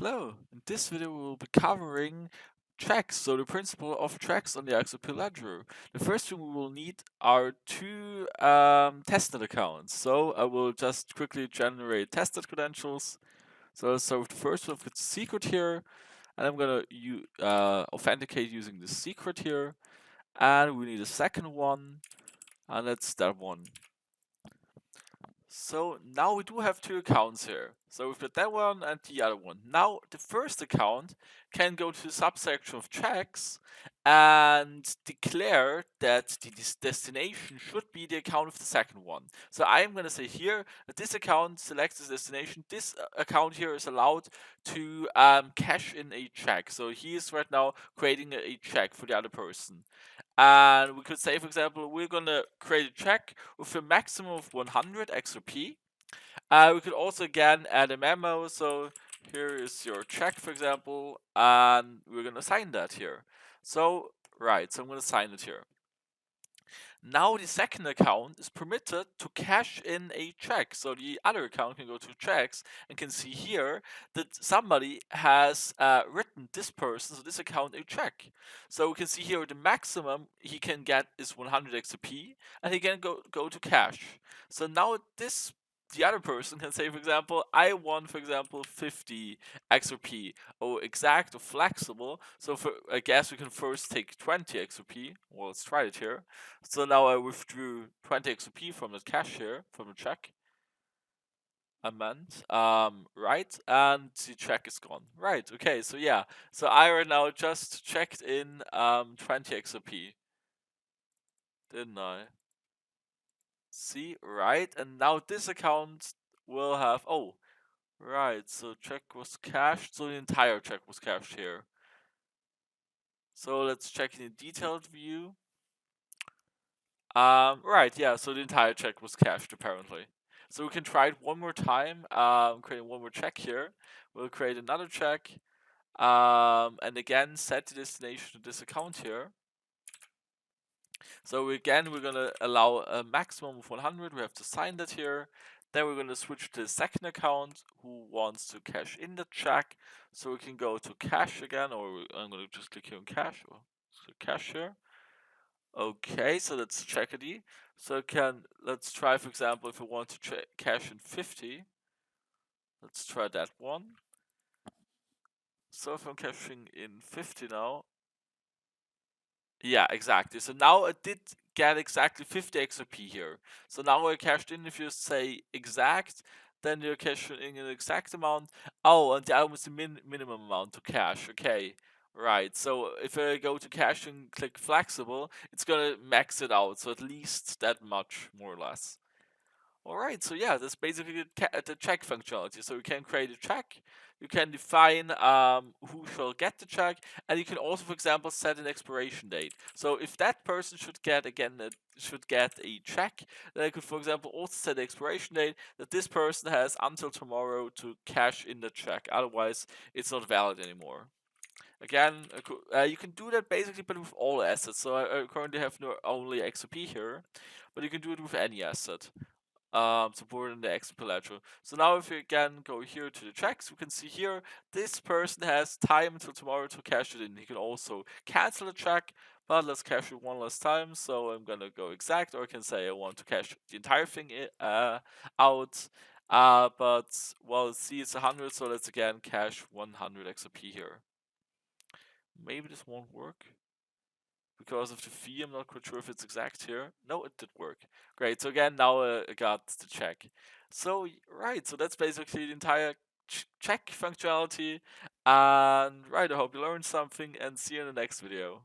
Hello, in this video we will be covering checks, so the principle of checks on the XRP Ledger. The first thing we will need are two testnet accounts. So I will just quickly generate testnet credentials. So let's start with the first one with the secret here, and I'm gonna authenticate using the secret here. And we need a second one, and that's that one. So now we do have two accounts here. So we've got that one and the other one. Now the first account can go to the subsection of checks and declare that the destination should be the account of the second one. So I'm going to say here that this account selects the destination. This account here is allowed to cash in a check. So he is right now creating a check for the other person. And we could say, for example, we're gonna create a check with a maximum of 100 XRP. We could also again add a memo. So here is your check, for example, and we're gonna sign that here. So right, so I'm gonna sign it here. Now the second account is permitted to cash in a check. So the other account can go to checks and can see here that somebody has written this person, so this account, a check. So we can see here the maximum he can get is 100 XP and he can go to cash. So now the other person can say, for example, I want, for example, 50 XRP, or exact or flexible. So I guess we can first take 20 XRP. Well, let's try it here. So now I withdrew 20 XRP from the cash here, from the check. Right, and the check is gone. Right, okay, so yeah. So I right now just checked in 20 XRP. Didn't I? See, right, and now this account will have, oh, right, so check was cashed, so the entire check was cashed here. So let's check in the detailed view. Right, yeah, so the entire check was cached apparently. So we can try it one more time, creating one more check here. We'll create another check, and again set the destination to this account here. So we're gonna allow a maximum of 100, we have to sign that here. Then we're gonna switch to the second account who wants to cash in the check. So we can go to cash again, or I'm gonna just click here on cash, or cash here. Okay, so let's check ID. So let's try, for example, if we want to cash in 50. Let's try that one. So if I'm cashing in 50 now. Yeah, exactly. So now it did get exactly 50 XRP here. So now I cashed in, if you say exact, then you're cashing in an exact amount. Oh, and the other was the minimum amount to cash. Okay. Right, so if I go to cash and click flexible, it's gonna max it out, so at least that much, more or less. Alright, so yeah, that's basically the check functionality. So you can create a check, you can define who shall get the check, and you can also, for example, set an expiration date. So if that person should get a check, then I could, for example, also set the expiration date that this person has until tomorrow to cash in the check. Otherwise, it's not valid anymore. Again, you can do that basically, but with all assets. So I currently have only XRP here, but you can do it with any asset supported in the XRP Ledger. So now if we again go here to the checks, we can see here this person has time until tomorrow to cash it in. He can also cancel the check, but let's cash it one last time. So I'm gonna go exact, or I can say I want to cash the entire thing out. But well, see, it's 100, so let's again cash 100 XRP here. Maybe this won't work because of the fee. I'm not quite sure if it's exact here. No, it did work. Great. So again, now I got the check. So right, so that's basically the entire check functionality. And right, I hope you learned something, and see you in the next video.